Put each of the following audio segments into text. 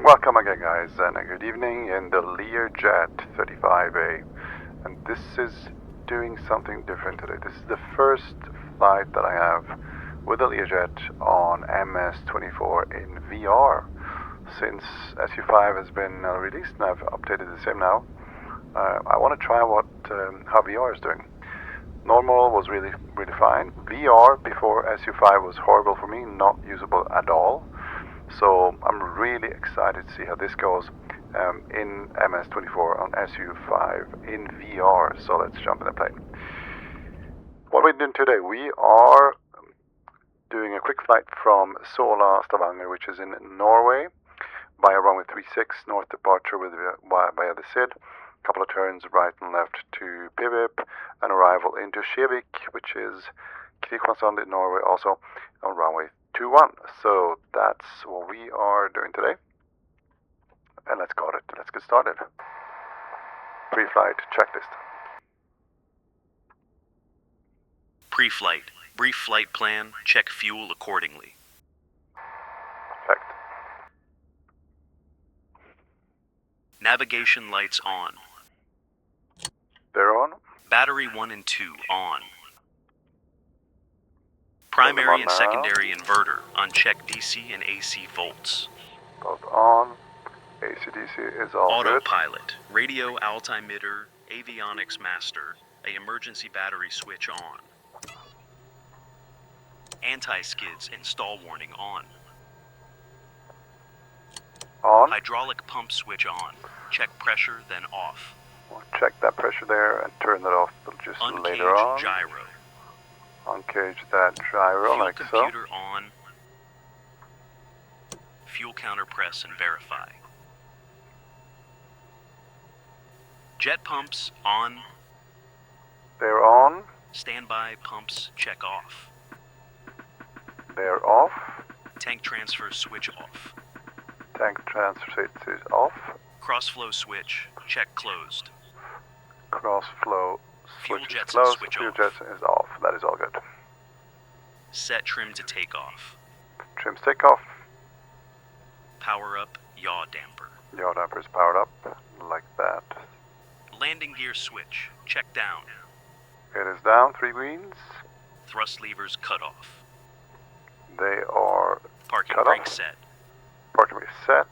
Welcome again, guys, and a good evening in the Learjet 35A. And this is doing something different today. This is the first flight that I have with the Learjet on MS-24 in VR. Since SU5 has been released and I've updated the sim now, I want to try how VR is doing. Normal was really fine. VR before SU5 was horrible for me, not usable at all. So I'm really excited to see how this goes in MS-24 on SU5 in VR. So let's jump in the plane. What we're doing today, we are doing a quick flight from Sola, Stavanger, which is in Norway, by a runway 36 north departure via the SID. A couple of turns right and left to Pivip, an arrival into Kjefik, which is Kjefik ENCN in Norway, also on runway 21. So that's what we are doing today. And let's get started. Pre-flight checklist. Pre-flight. Brief flight plan. Check fuel accordingly. Checked. Navigation lights on. They're on. Battery 1 and 2 on. Primary and secondary inverter on check DC and AC volts. Both on. AC/DC is all Autopilot, radio altimeter, avionics master, emergency battery switch on. Anti-skids and stall warning on. On. Hydraulic pump switch on. Check pressure, then off. We'll check that pressure there and turn it off just later on. Uncaged gyro. Uncage that gyro Fuel like so. computer on. Fuel counter press and verify. Jet pumps on. They're on. Standby pumps check off. They're off. Tank transfer switch off. Tank transfer switch is off. Crossflow switch check closed. Crossflow Fuel switch is jetson closed. switch Fuel off. jetson is off. That is all good. Set trim to take off. Trims take off. Power up yaw damper. Yaw damper is powered up like that. Landing gear switch check down. It is down. 3 greens. Thrust levers cut off. They are Parking cut brake off. set. Parking brake set.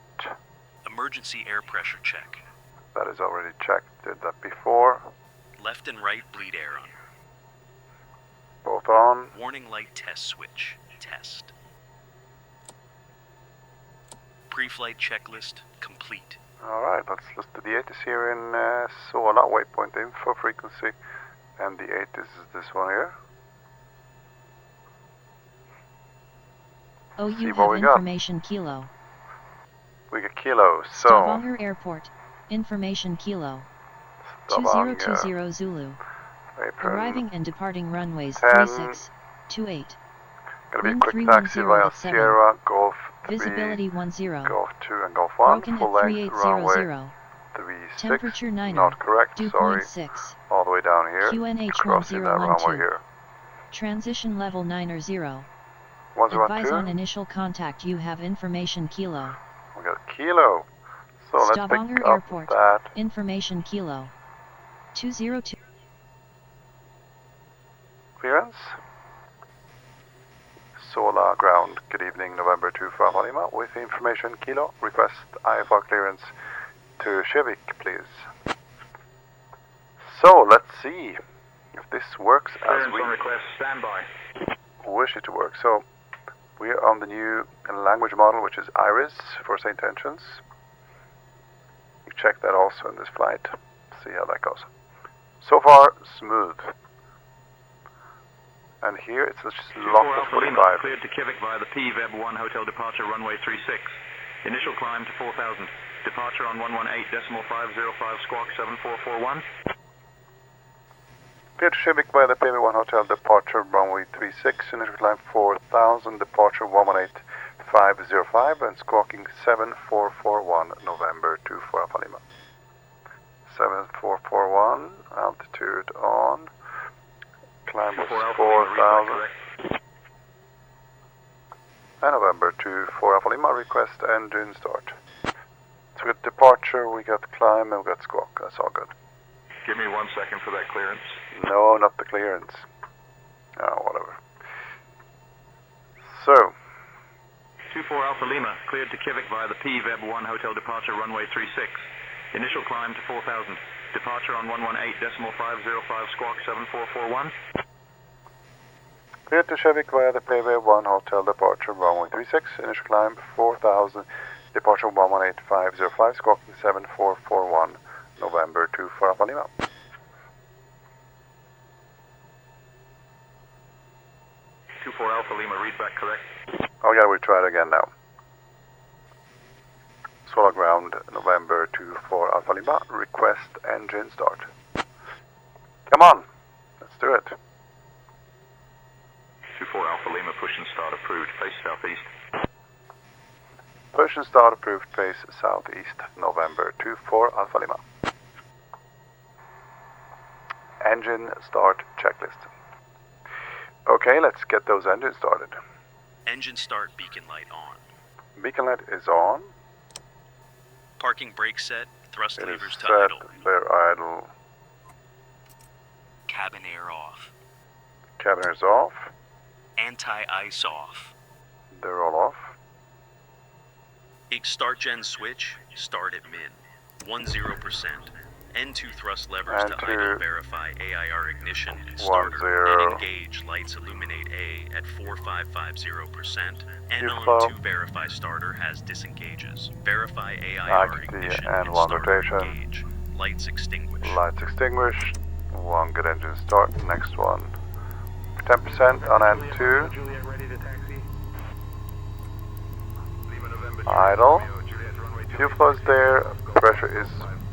Emergency air pressure check. That is already checked. Did that before. Left and right bleed air on. Both on. Warning light test switch. Test. Pre-flight checklist complete. Alright, let's list the 8 is here in Sola, waypoint info frequency, and the 8 is this one here. Oh, See you what have we got. information kilo. We get kilo, so Stavanger Airport. Information kilo. Stavanger, 2020 Zulu. apron, Arriving and departing runways 10, 36, 28. gonna be a wind quick 310 taxi via at 7. Sierra, Golf 3, Visibility 10. Golf 2 and Golf 1, Broken full at length runway 3800. 36, Temperature 9. not correct, Dew sorry, point 6. all the way down here, QNH crossing that runway 1012. here. Transition level 9 or 0. 1012, Advise on initial contact. You have information kilo. we got kilo, so let's Stavanger pick up Airport. that. Information kilo. 202. Clearance. Sola ground. Good evening, November 2 for Alpha Lima. With information kilo. Request IFR clearance to Kjefik, please. So let's see if this works as we request, standby. wish it to work. So we are on the new language model, which is Iris for St. Intentions. We check that also in this flight. See how that goes. So far, smooth. And here it's just locked at 45. Cleared to Kjefik via the PVEB 1 hotel departure runway 36. Initial climb to 4,000. Departure on 118.505 squawk 7441. Cleared to Kjefik via the PV1 hotel departure runway 36. Initial climb 4,000. Departure 118.505 and squawking 7441 November 2 for Alpha Lima. 7441, altitude on. Climb was 4,000. And November 2 for Alpha Lima, request engine start. departure, we got climb, and we got squawk. That's all good. Give me 1 second for that clearance. No, not the clearance. Oh, whatever. So. 24 Alpha Lima, cleared to Kjefik via the PVEB 1 hotel departure runway 36. Initial climb to 4,000. Departure on 118.505 squawk 7441. Cleared to Kjefik via the PVEB 1 hotel departure runway 36. Initial climb 4,000. Departure 118.505 squawk 7441. November 24 Alpha Lima. Alpha Lima, read back correct. Oh yeah, we try it again now. Solar ground, November 24 Alpha Lima. Request engine start. Come on, let's do it. 24 Alpha Lima, push and start approved. Face southeast. Push and start approved. Face southeast. November 24 Alpha Lima. Engine start checklist. Okay, let's get those engines started. Engine start, beacon light on. Beacon light is on. Parking brake set, thrust It is levers to set, idle. they're idle. Cabin air off. Cabin air is off. Anti-ice off. They're all off. Start gen switch, start at min. 10%. N2 thrust levers to idle, verify AIR ignition, starter, and engage, lights illuminate A at 4550%. N on 2 verify starter has disengages. Verify AIR ignition and starter engage. Lights extinguish. Lights extinguished. One good engine start. Next one. 10% on N2. Idle. Fuel flow is there. Pressure is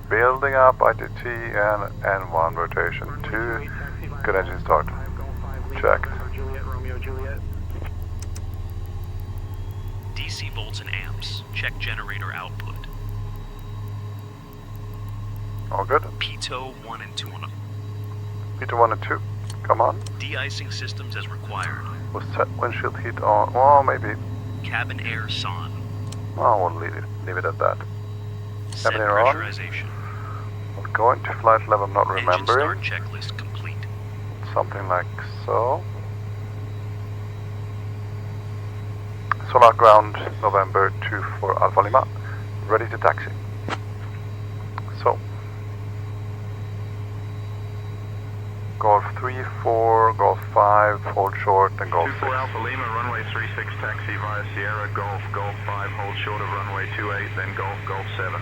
building up, ITT and N1 rotation. 2, good engine start. Checked. DC volts and amps, check generator output. All good. Pitot 1 and 2 on Pitot 1 and 2, come on. De-icing systems as required. We'll set windshield heat on, well maybe. Cabin air SON. Well, we'll leave it at that. Set Cabin air on. pressurization. We're going to flight level, I'm not remembering. Engine start checklist complete. Something like so. Solar ground, November 24 Alpha Lima. Ready to taxi. So. Golf 3, 4, Golf 5, hold short, and Golf 6. 24 Alpha Lima, runway 36, taxi via Sierra, Golf, Golf 5, hold short of runway 28, then Golf, Golf 7.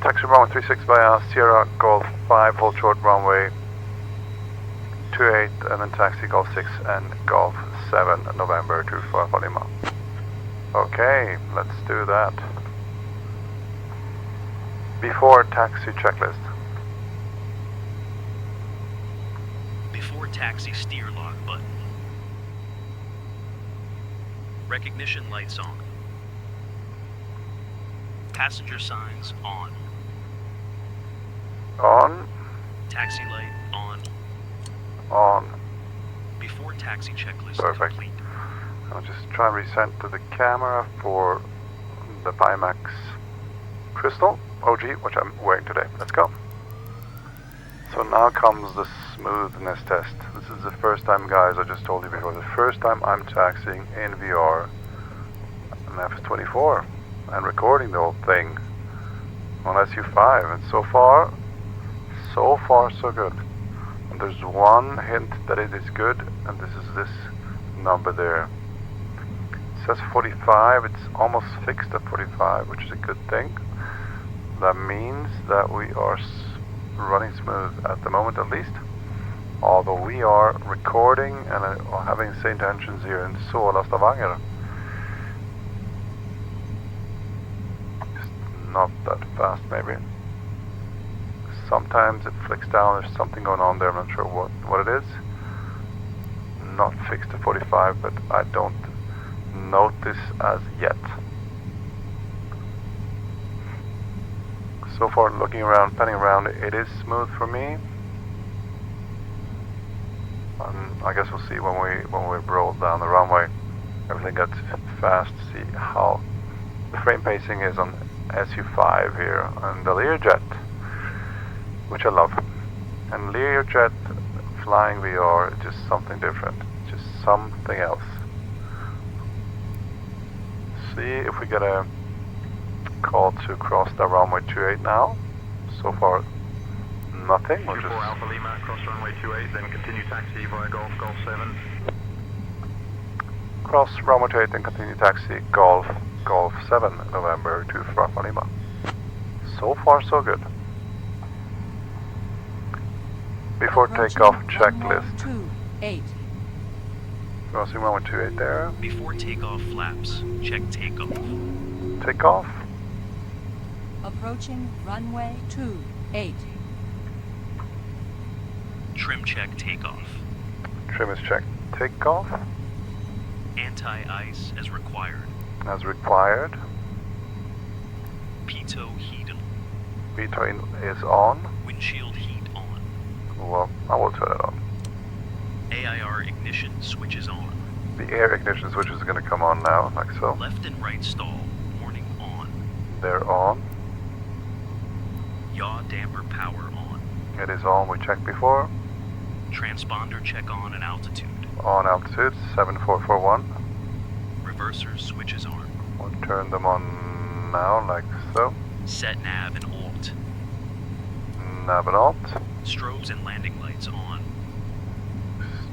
Taxi runway 36 via Sierra, Golf 5, hold short runway 28, and then taxi Golf 6 and Golf 7, November 24 Alpha Lima. Okay, let's do that. Before taxi checklist. Before taxi steer lock button. Recognition lights on. Passenger signs on. On. Taxi light on. On. Before taxi checklist Perfect. complete. I'll just try and recenter the camera for the Pimax Crystal OG, which I'm wearing today. Let's go. So now comes the smoothness test. This is the first time, guys, I just told you before, the first time I'm taxiing in VR an F-24 and recording the whole thing on SU5, and so far so good. And there's one hint that it is good, and this is this number there. It says 45, it's almost fixed at 45, which is a good thing. That means that we are running smooth at the moment, at least. Although we are recording and having the same tensions here in Stavanger. Just not that fast, maybe. Sometimes it flicks down, there's something going on there, I'm not sure what it is. Not fixed to 45, but I don't notice as yet. So far, looking around, panning around, it is smooth for me. I guess we'll see when we roll down the runway. Everything gets fast. See how The frame pacing is on SU5 here on the Learjet, which I love. And Learjet flying VR is just something different, just something else. See if we get a call to cross the runway 28 now. So far, nothing. We'll 24 just Alpha Lima, cross runway 28, then continue taxi via Golf 7. cross runway 28 and continue taxi Golf 7, November to Alpha Lima. So far, so good. Before takeoff checklist. 28. Crossing runway 28 there. Before takeoff flaps, check takeoff. Takeoff. Approaching runway 28. Trim check takeoff. Trim is checked. Takeoff Anti-ice as required. as required. Pitot heat. Pitot is on. Windshield heat on. Well, I will turn it on. AIR ignition switches on. The air ignition switch is going to come on now, like so. Left and right stall. Warning on. They're on. Yaw damper power on. It is on. We checked before. Transponder check on and altitude. On altitude 7441. Reverser switches on. We'll turn them on now, like so. Set nav and alt. Nav and alt. Strobes and landing lights on.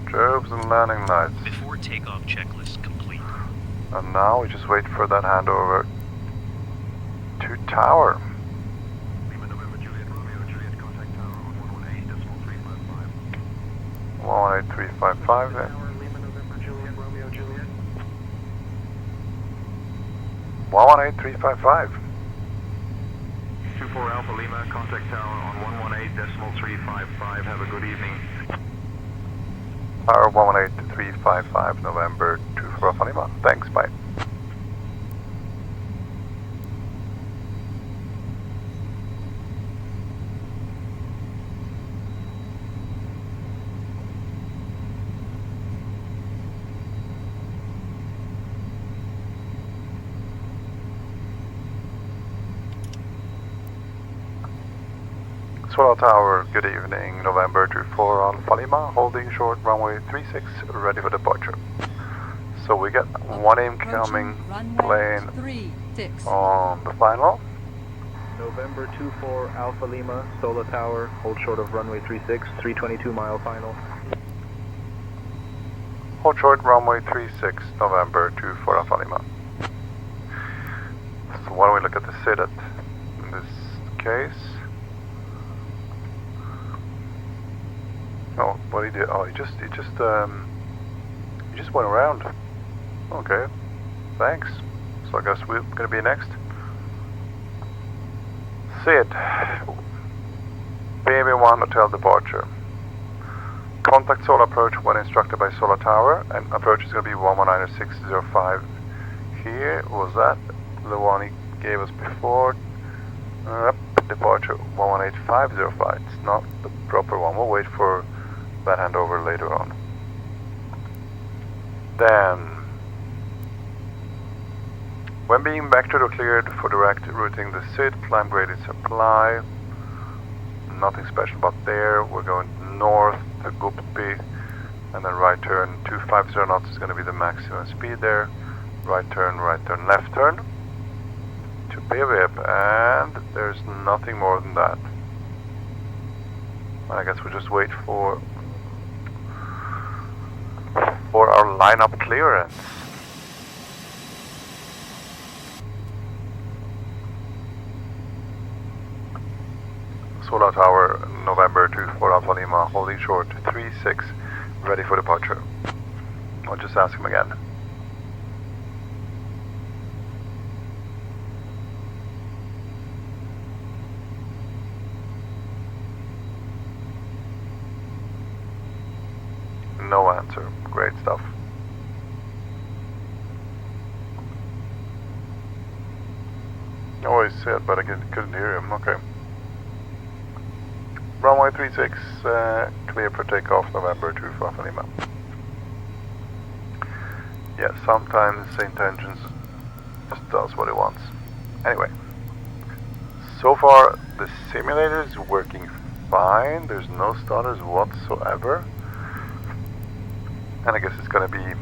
Strobes and landing lights. Before takeoff checklist complete. And now we just wait for that handover to tower. Lima November Juliet Romeo Juliet, contact tower on 118.355. 118.355 there. Tower Lima November Juliet Romeo Juliet. 118.355. 24 Alpha Lima, contact tower on 118.355. Have a good evening. Tower 118.355 November 24 Alpha Lima. Thanks, bye. Swallow Tower, good evening, November 24 Alpha Lima, holding short runway 36, ready for departure. So we get one incoming plane 36. on the final. November 24 Alpha Lima, Solar Tower, hold short of runway 36, 322 mile final. Hold short runway 36, November 24 Alpha Lima. So why don't we look at the SIDAT in this case. Oh, what he did? Oh, he just went around. Okay, thanks. So I guess we're gonna be next. Sid, BB1 Hotel departure. Contact Solar approach when instructed by Solar Tower, and approach is gonna be 119.605. Here was that the one he gave us before. Departure 118.505. It's not the proper one. We'll wait for that handover later on. Then, when being vectored or cleared for direct routing the SID, climb graded supply. Nothing special about there. We're going north to Guppi, and then right turn 250 knots is going to be the maximum speed there. Right turn, left turn to BVIP, and there's nothing more than that. I guess we'll just wait for our lineup clearance. Solar Tower, November 24 Alpha Lima, holding short 36, ready for departure. I'll just ask him again. No answer. Great stuff. Oh, he said, but I couldn't hear him. Okay. Runway 36, clear for takeoff, November 24 Alpha Lima. Yeah, sometimes the intentions just does what it wants. Anyway, so far the simulator is working fine. There's no stutters whatsoever. And I guess it's gonna be,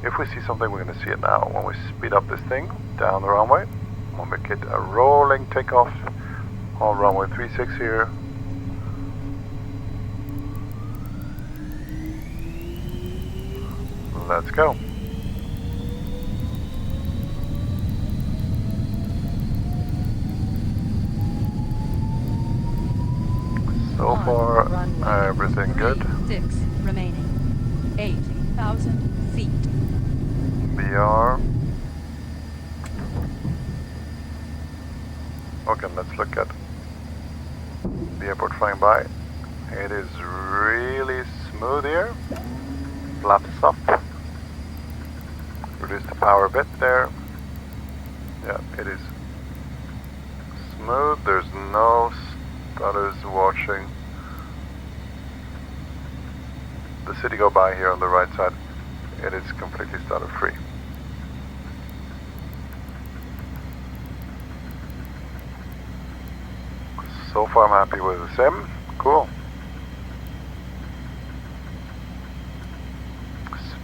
if we see something, we're gonna see it now. When we speed up this thing down the runway, we'll make it a rolling takeoff on runway 36 here. Let's go. So far, everything good. 6 remaining. 8,000 feet. VR. Okay, let's look at the airport flying by. It is really smooth here. Flaps up. Reduce the power a bit there. Yeah, it is smooth. There's no stutters watching the city go by here on the right side. It is completely stutter free. So far I'm happy with the sim. Cool.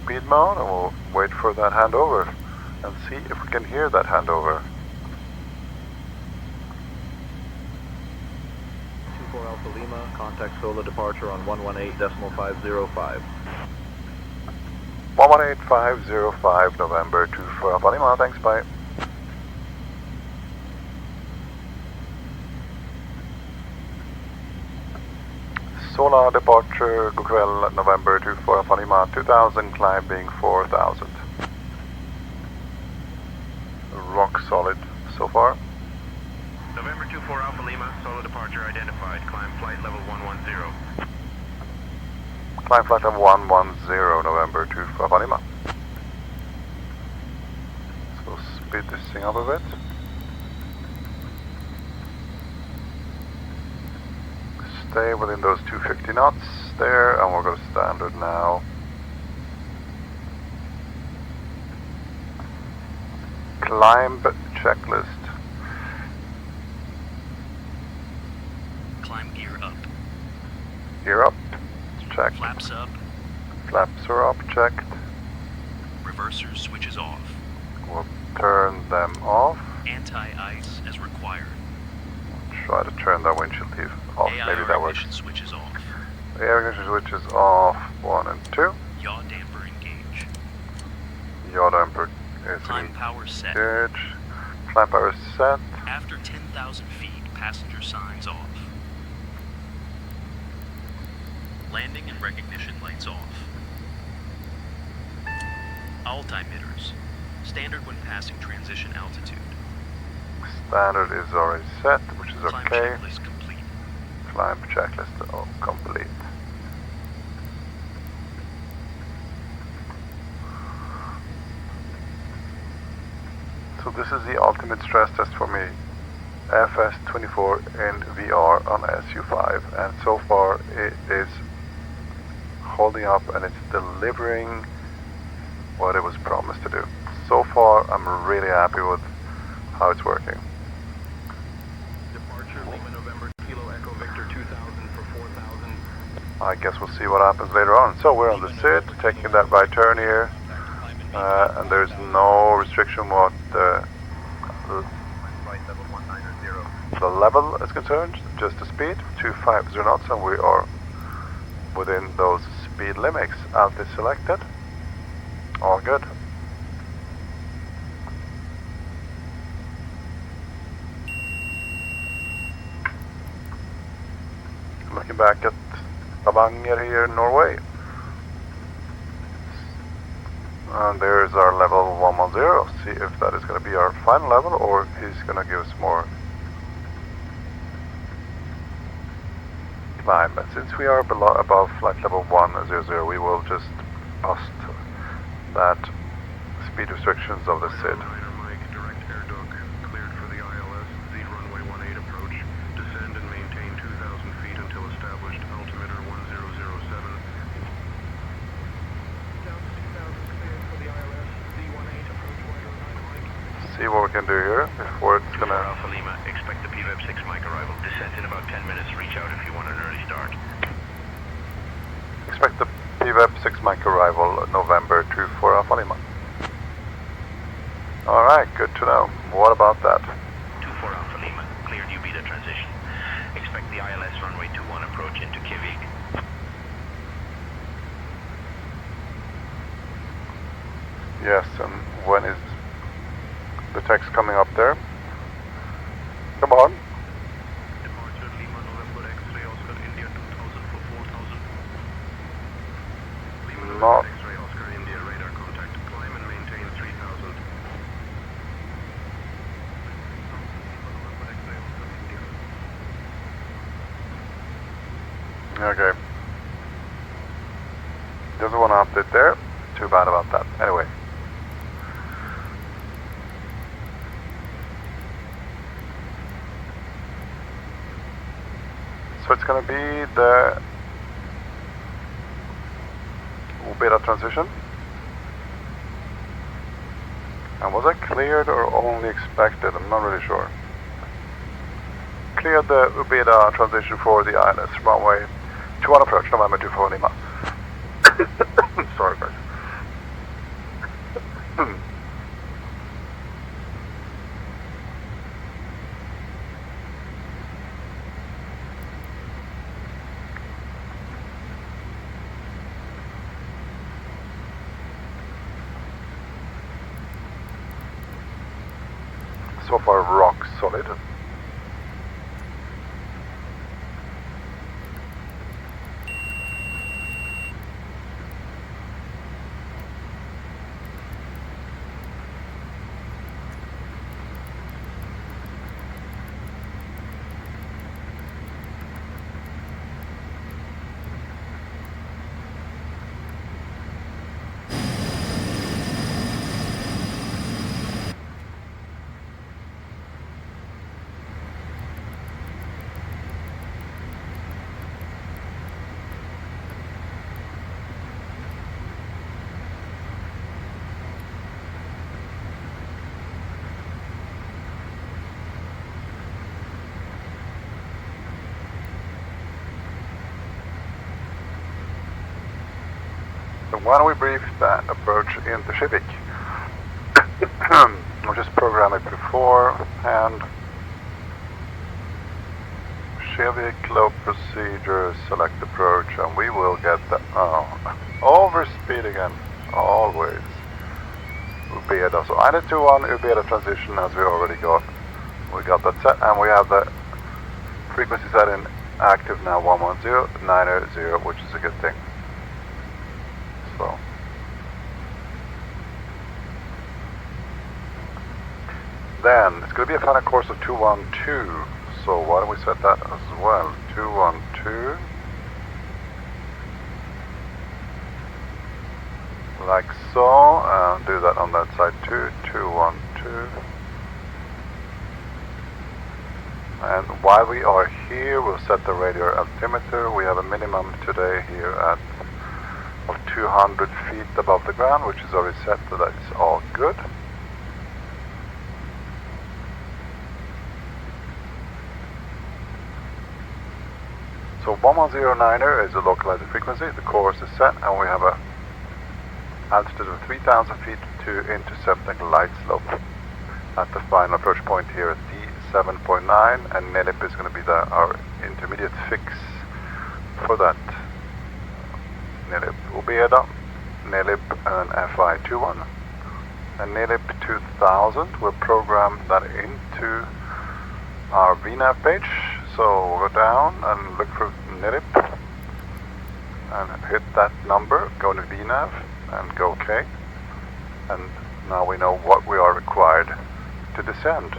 Speed mode, and we'll wait for that handover and see if we can hear that handover. 24 Alpha Lima, contact solo departure on 118.505. 118.505 November 24 Alpha Lima, thanks, bye. Solar departure, god kväll, November 24 Alpha Lima, 2000, climb being 4000. Rock solid so far. November 24 Alpha Lima, solo departure identified. Climb flight level 110. Climb flight level 110, November 24 Alpha Lima. So speed this thing up a bit. Stay within those 250 knots there, and we'll go standard now. Climb checklist. Climb gear up. Gear up, checked. Flaps up. Flaps are up, checked. Reverser switches off. We'll turn them off. Anti-ice as required. Try to turn that windshield leaf off. Maybe that works. ignition switches off. The air ignition switches off. 1 and 2. Yaw damper engage. Yaw damper is Climb power set. engaged. Climb power set. After 10,000 feet, passenger signs off. Landing and recognition lights off. Altimeters. Standard when passing transition altitude. Standard is already set, which is Climb okay. checklist complete. Climb checklist complete. So this is the ultimate stress test for me. FS24 in VR on SU5, and so far it is holding up and it's delivering what it was promised to do. So far I'm really happy with how it's working. Departure Lima November Kilo Echo Victor 2000 for 4000. I guess we'll see what happens later on. So we're on the SID, taking that right turn here, and there's no restriction what the level is concerned, just the speed, 250 knots, and we are within those speed limits. Alt is selected, all good. Looking back at Stavanger here in Norway. And there's our level 110. See if that is going to be our final level or if he's going to give us more climb. But since we are above flight level 100, we will just bust that speed restrictions of the SID. see what we can do here before it's gonna... Alpha Lima, expect the PVEB 6 mic arrival. Descent in about 10 minutes. Reach out if you want an early start. Expect the PVEB 6 mic arrival November 24 Alpha Lima. Alright, good to know. What about that? 24 Alpha Lima, cleared UBETA transition. Expect the ILS runway 21 approach into Kjefik. Yes, and when is the text coming up there? Come on. Departure Lima November X-ray Oscar India 2000 for 4000. Lima Not. November X-ray Oscar India radar contact. Climb and maintain 3000. Okay. Doesn't want to update there. Too bad about that. Anyway. So it's going to be the UBETA transition. And was that cleared or only expected? I'm not really sure. Cleared the UBETA transition for the ILS runway 21 approach, November 24 Lima. Sorry guys. So far rock solid. So why don't we brief that approach into Kjefik? We'll just program it beforehand. Kjefik low procedure, select approach, and we will get the overspeed again, always. UBETA, so INET21 UBETA transition as we already got. We got that set, and we have the frequency set in active now 110.90, which is a good thing. So then it's going to be a final course of 212. So why don't we set that as well? 212. Like so, and do that on that side too. 212. And while we are here, we'll set the radar altimeter. We have a minimum today here at of 200 feet above the ground, which is already set, so that is all good. So 1109er is the localizer frequency, the course is set, and we have a altitude of 3,000 feet to intercepting light slope at the final approach point here at D7.9, and NELIP is going to be our intermediate fix for that. NELIP UBETA, NELIP and FI21, and NELIP 2000. We'll program that into our VNAV page. So we'll go down and look for NELIP and hit that number, go to VNAV and go OK. And now we know what we are required to descend.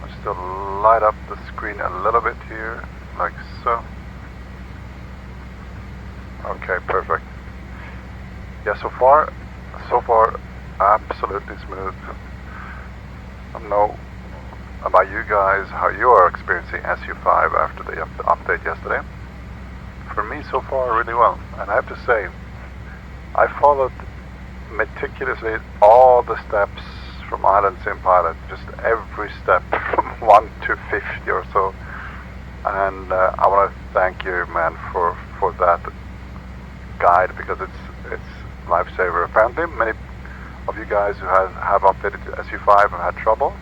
I'll still light up the screen a little bit here, like so. Okay, perfect. Yeah, so far absolutely smooth. I don't know about you guys, how you are experiencing SU5 after the update yesterday. For me, so far, really well. And I have to say, I followed meticulously all the steps from Island Sim Pilot, just every step from 1 to 50 or so. And I want to thank you, man, for that guide, because it's lifesaver. Apparently, many of you guys who have updated to SU5 have had trouble.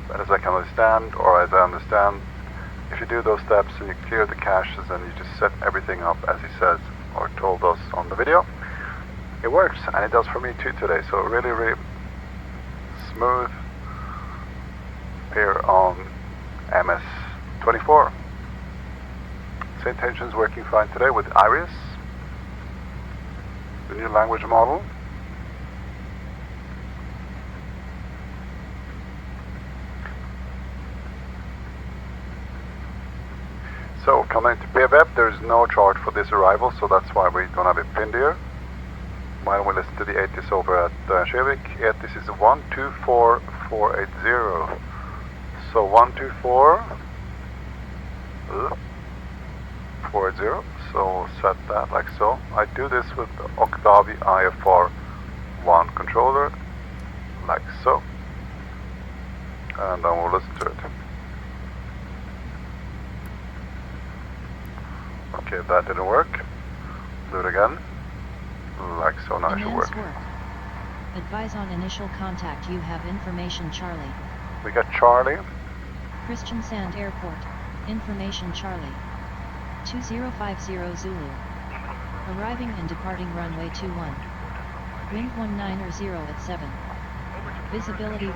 But as I can understand, or as I understand, if you do those steps and you clear the caches and you just set everything up as he says or told us on the video, it works, and it does for me too today. So really, really smooth here on MS24. Same tension's working fine today with Iris, the new language model. So coming into PWeb, there is no charge for this arrival, so that's why we don't have it pinned here. While we listen to the ATIS over at Kjefik, ATIS is 124480. So 124480. So we'll set that like so. I do this with the Octavi IFR 1 controller, like so. And then we'll listen to it. Okay, that didn't work. Do it again. Like so, now it should work. Advise on initial contact. You have information Charlie. We got Charlie. Christian Sand Airport. Information Charlie. 2050 Zulu. Arriving and departing runway 21. Wind 19 at 7. Visibility 10.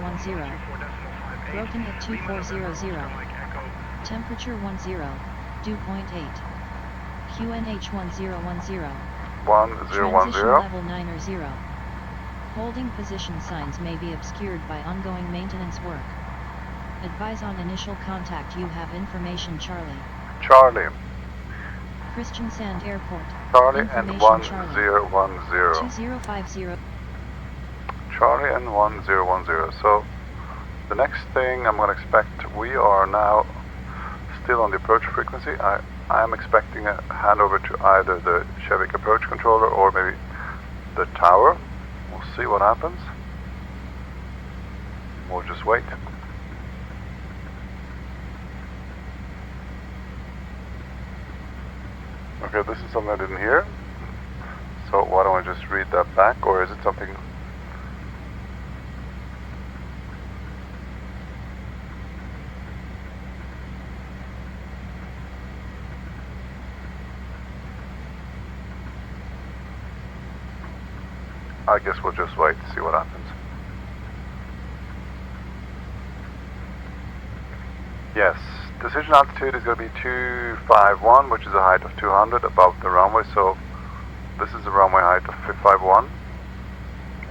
Broken at 2400. Temperature 10. Dew point 8. QNH 1010. 1010. Transition level 90. Holding position signs may be obscured by ongoing maintenance work. Advise on initial contact. You have information Charlie. Charlie. Christian Sand Airport. Charlie and 1010. 2050. Charlie and 1010. So the next thing I'm going to expect, we are now still on the approach frequency. I am expecting a handover to either the Kjefik approach controller or maybe the tower. We'll see what happens. We'll just wait. Okay, this is something I didn't hear. So why don't I just read that back, or is it something? I guess we'll just wait to see what happens. Yes, decision altitude is going to be 251, which is a height of 200 above the runway. So this is the runway height of 551,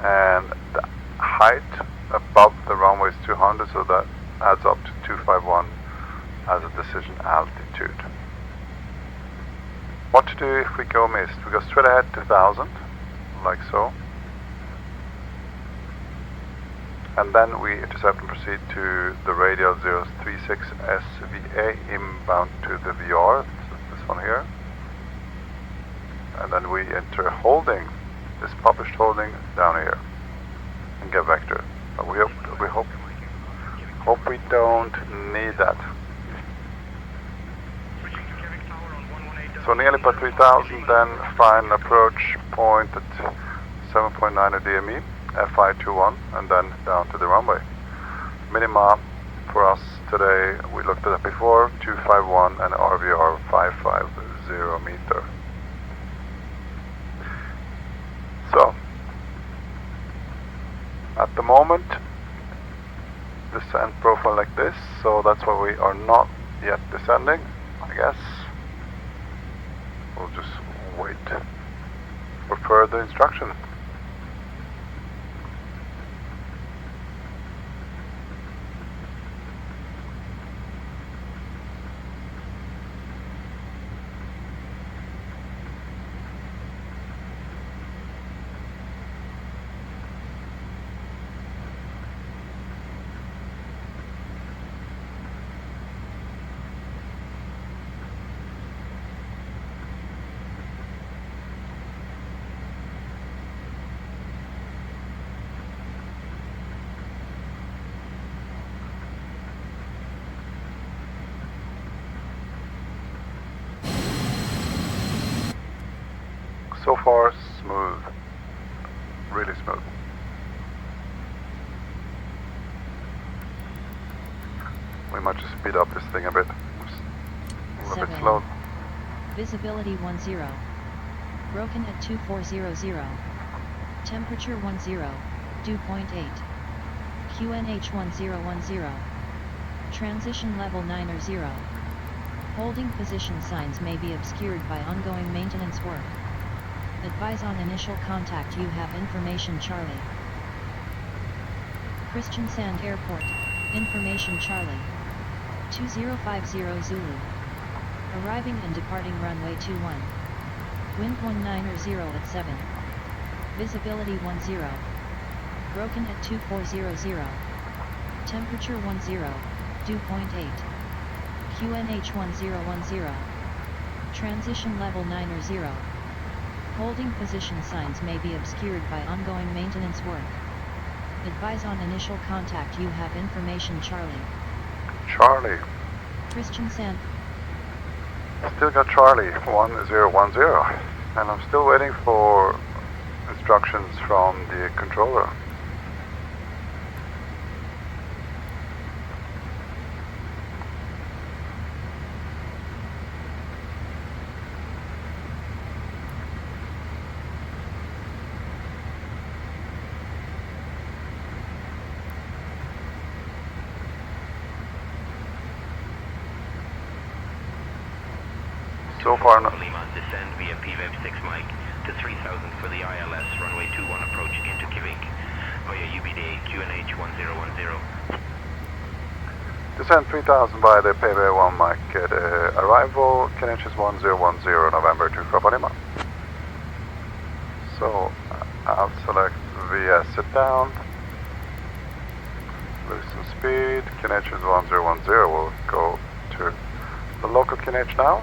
and the height above the runway is 200, so that adds up to 251 as a decision altitude. What to do if we go missed? We go straight ahead to 1000, like so. And then we intercept and proceed to the radial 036 SVA inbound to the VR, this one here. And then we enter holding, this published holding down here, and get vector. But we hope we don't need that. So nearly by 3000, then find approach point at 7.9 at DME. FI21, and then down to the runway. Minima for us today, we looked at it before, 251 and RVR 550 meter. So, at the moment, descent profile like this, so that's why we are not yet descending, I guess. We'll just wait for further instruction. far, smooth. Really smooth. We might just speed up this thing a bit. A little bit slow. Visibility 10. Broken at 2400. Temperature 10. Dew point 8. QNH 1010. Transition level 90. Holding position signs may be obscured by ongoing maintenance work. Advise on initial contact. You have information Charlie. Christian Sand Airport. Information Charlie. 2050 Zulu. Arriving and departing runway 21. Wind 190 at 7. Visibility 10. Broken at 2400. Temperature 10. Dew point 8. QNH 1010. Transition level 90. Holding position signs may be obscured by ongoing maintenance work. Advise on initial contact. You have information Charlie. Charlie. Christian Sand. Still got Charlie 1010. And I'm still waiting for instructions from the controller. So far, no. Lima, descend via PVEB 6 Mike to 3000 for the ILS, runway 21 approach into Kjefik via UBD QNH 1010. Descend 3000 by the PV1 Mike. Arrival, Kjefik 1010, November to Lima. So, I'll select via sit down. Loosen speed, Kjefik 1010 will go to the local Kjefik now.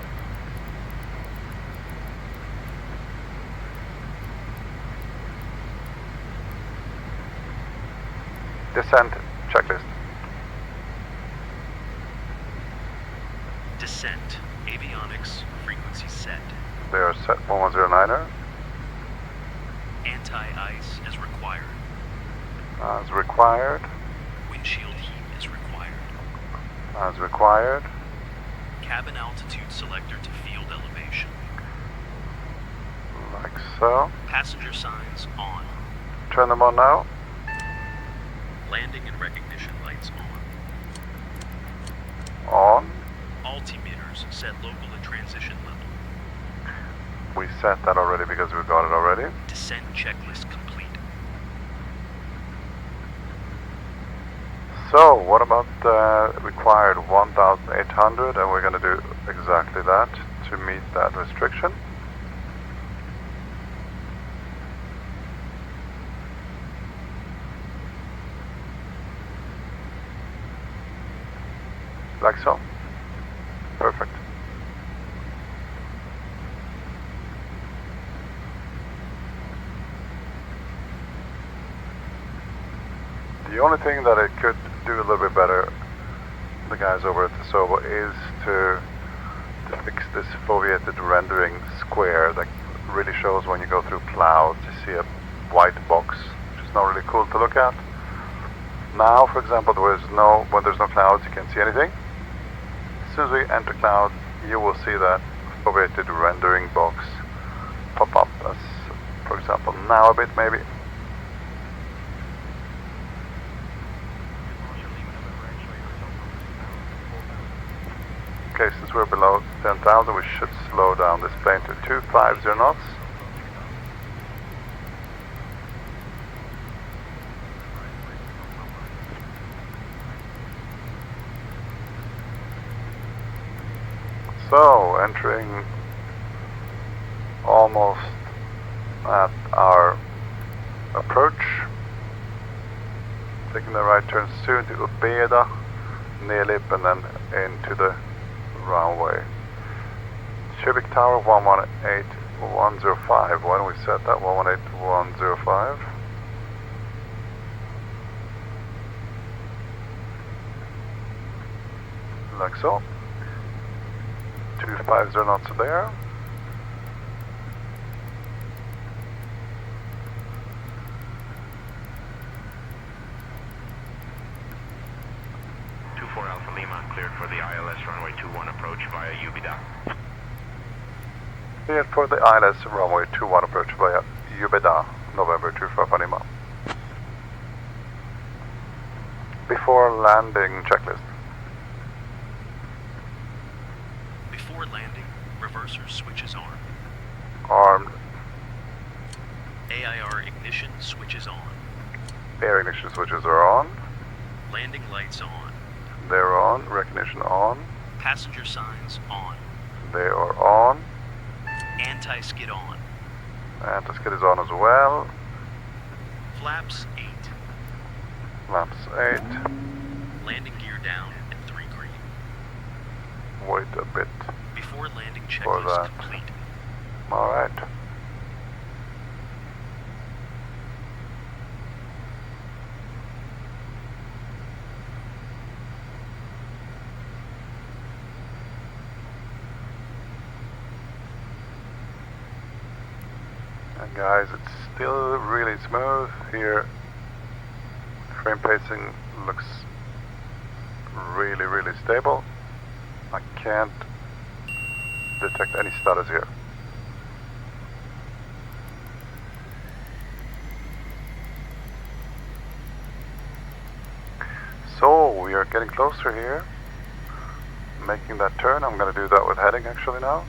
Descent checklist. Descent. Avionics. Frequency set. They are set 1109er. Anti-ice as required. As required. Windshield heat is required. As required. Cabin altitude selector to field elevation. Like so. Passenger signs on. Turn them on now. Landing and recognition lights on. On. Altimeters set local at transition level. We set that already because we got it already. Descent checklist complete. So, what about the required 1800? And we're going to do exactly that to meet that restriction. Like so. Perfect. The only thing that it could do a little bit better, the guys over at the Sovo, is to fix this foveated rendering square that really shows when you go through clouds. You see a white box, which is not really cool to look at. Now, for example, when there's no clouds, you can't see anything. As soon as we enter clouds, you will see that foveated rendering box pop up as, for example, now a bit maybe. Okay, since we're below 10,000, we should slow down this plane to 250 knots. So, entering almost at our approach. Taking the right turn soon to Ubeda, Nelip, and then into the runway. Kjefik Tower 118105. Why don't we set that 118105? Like so. 250 knots there. cleared for the ILS runway 21 approach via Ubida. Cleared for the ILS runway 21 approach via Ubida, November 24 Lima. Before landing checklist. Before landing, reverser switches armed. Armed. AIR ignition switches on. Air ignition switches are on. Landing lights on. They're on. Recognition on. Passenger signs on. They are on. Anti-skid on. Anti-skid is on as well. Flaps 8. Flaps 8. Landing gear down at 3 green. Wait a bit. Before landing For checklist that. complete. Alright. And guys, it's still really smooth here. Frame pacing looks really stable. I can't detect any stutters here. So we are getting closer here, making that turn. I'm going to do that with heading actually now.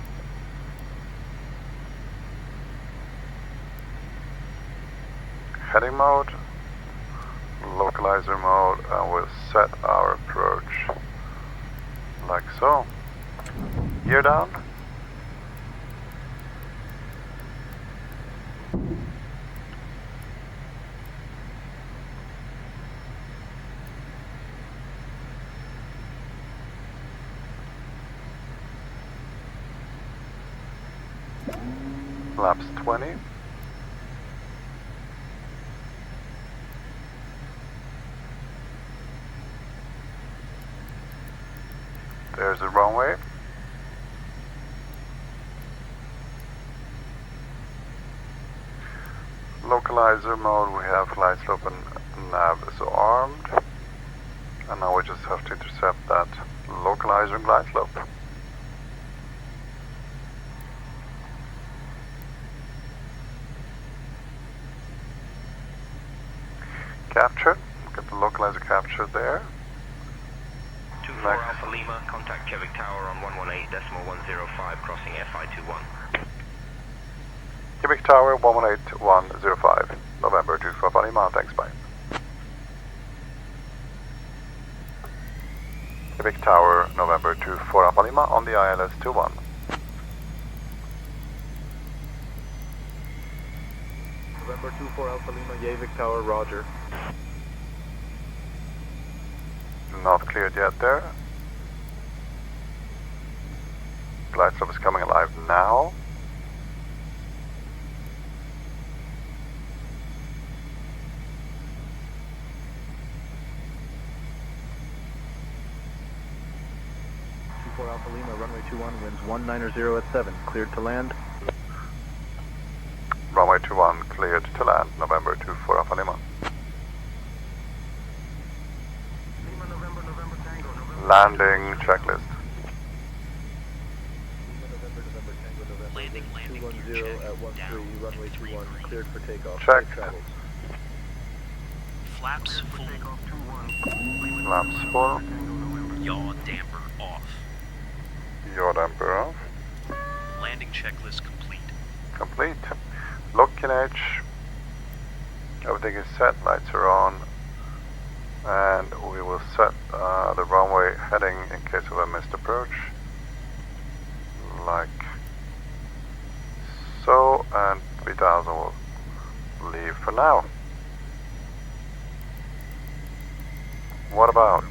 Heading mode, localizer mode, and we'll set our approach like so. Gear down. Laps 20. There's a runway. Localizer mode, we have glide slope and nav is armed. And now we just have to intercept that localizer and glide slope. Captured. Get the localizer captured there. 24 Alpha Lima, contact Kjefik Tower on 118.105 crossing FI21. Kjefik Tower 118.105, November 24 Lima, thanks, bye. Kjefik Tower, November 24 Alpha Lima on the ILS 21. November 24 Alpha Lima, Kjefik Tower, roger. Not cleared yet there. Glide slope is coming alive now. Alpha Lima, runway 21, winds 190 at 7, cleared to land. Runway 21 cleared to land, November 24 Alpha Lima. Landing checklist. Landing gear 210 check. at 13, runway 21, cleared for takeoff. Check. Safe travels. Flaps full. Flaps full. Yaw damper off. Yaw damper off. Landing checklist complete. Complete. Looking edge. Everything is set, lights are on. And we will set the runway heading in case of a missed approach. Like so, and 3000 will leave for now. What about?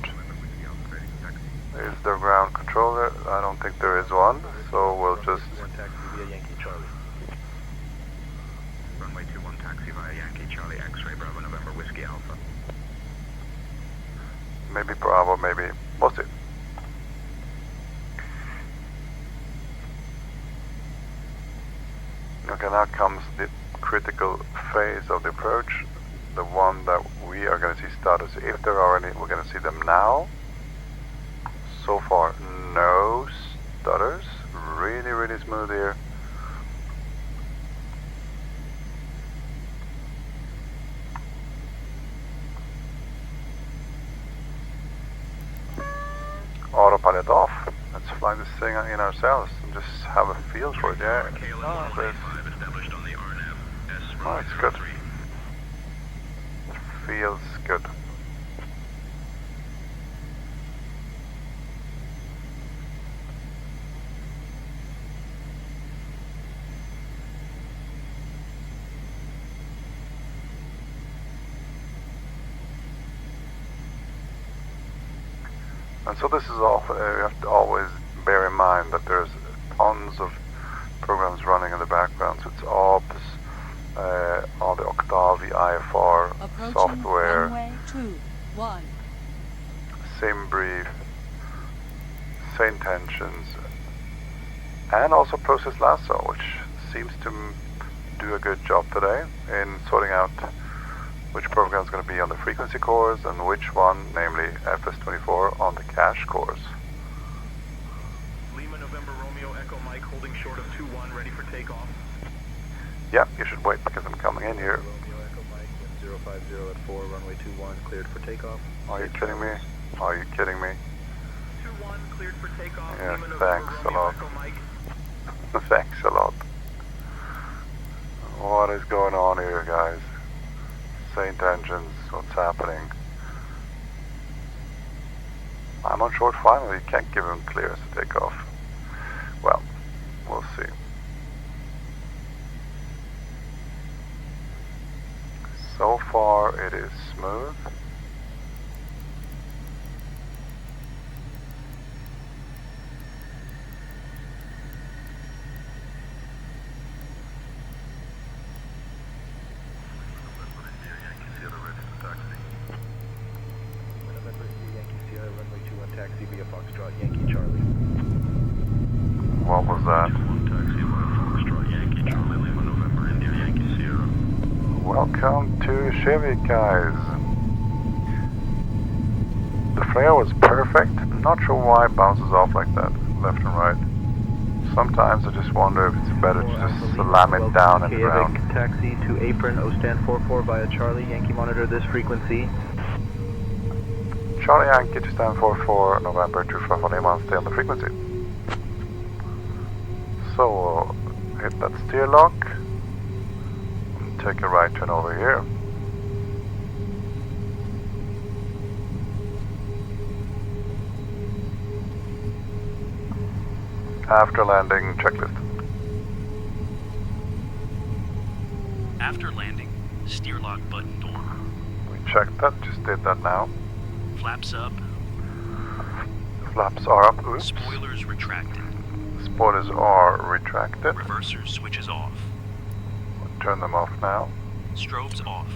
Is there a ground controller? I don't think there is one, so we'll just... Taxi via Yankee Charlie. Runway 21 taxi via Yankee Charlie X-ray Bravo November Whiskey Alpha. Maybe Bravo, maybe... we'll see. Okay, now comes the critical phase of the approach. The one that we are going to see status. If there are any, we're going to see them now. so far no stutters, really really smooth here. Autopilot off. Let's fly this thing in ourselves and just have a feel for it. Yeah. Oh, it's good. It feels good. And so this is all, you have to always bear in mind that there's tons of programs running in the background, so it's all the Octavi IFR Approaching software, runway 21. same brief, same tensions, and also Process Lasso, which seems to do a good job today in sorting out which program is going to be on the frequency cores and which one, namely FS24, on the cache cores. Lima November Romeo Echo Mike holding short of 2-1, ready for takeoff. Yeah, you should wait because I'm coming in here. Romeo Echo Mike, wind 050 at 4, runway 21, cleared for takeoff. Are you kidding me? Are you kidding me? 2-1, cleared for takeoff. Yes, Lima thanks November a Romeo lot. Echo Mike. Thanks a lot. What is going on here, guys? St. Engines, what's happening? I'm on short final, you can't give him clearance to take off. Well, we'll see. So far it is smooth. What was that? Welcome to Kjefik, guys. The flare was perfect. Not sure why it bounces off like that, left and right. Sometimes I just wonder if it's better to just slam it down and ground. Taxi to apron, O-stand 44 via Charlie, Yankee monitor this frequency. Charlie Yankee to stand 44, November 25 Lima, stay on the frequency. So we'll hit that steer lock and take a right turn over here. After landing, checklist. After landing, steer lock button on. We checked that, just did that now. Flaps up. Flaps are up, oops. Spoilers retracted. Spoilers are retracted. Reverser switches off. We'll turn them off now. Strobes off.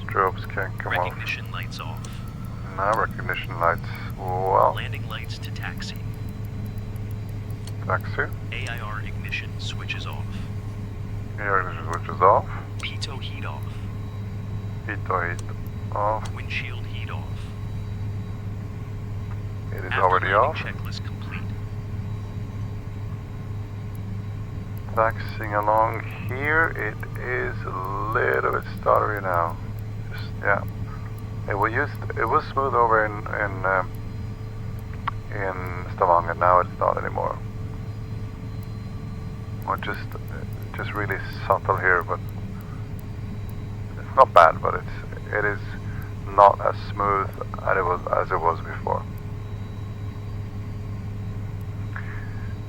Strobes can't come off. Recognition lights off. Now recognition lights, well, Landing lights to taxi. taxi. AIR ignition switches off. Air ignition switches off. Pitot heat off. Heat off. Windshield heat off. It is After already landing off. checklist complete. Taxiing along here, it is a little bit stuttery now. Just, yeah. It was smooth over in Stavanger. Now it's not anymore. Or just really subtle here, but it's not bad. But it is not as smooth as it was before.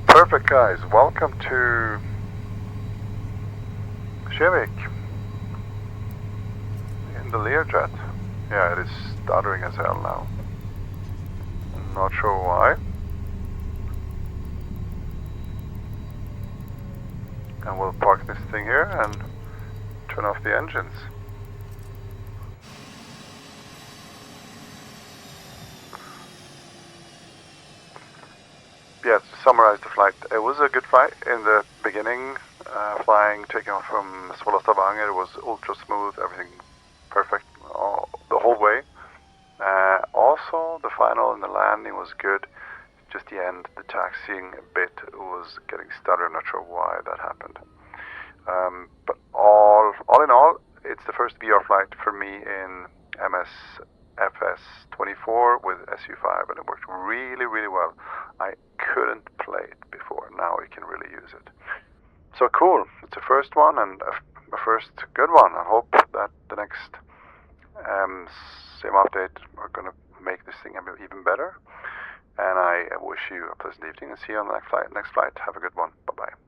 Perfect, guys. Welcome to Kjefik in the Learjet. Yeah, it is stuttering as hell now. Not sure why. And we'll park this thing here and turn off the engines. Yeah, to summarize the flight, it was a good flight in the beginning. Taking off from Stavanger, it was ultra smooth, everything perfect the whole way. Also, the final and the landing was good. Just the end, the taxiing a bit was getting stuttered. I'm not sure why that happened. But all in all, it's the first VR flight for me in MSFS 24 with SU5, and it worked really, really well. I couldn't play it before. Now we can really use it. So cool. It's the first one and a first good one. I hope that the next sim update are going to make this thing even better. And I wish you a pleasant evening and see you on the next flight. Have a good one. Bye-bye.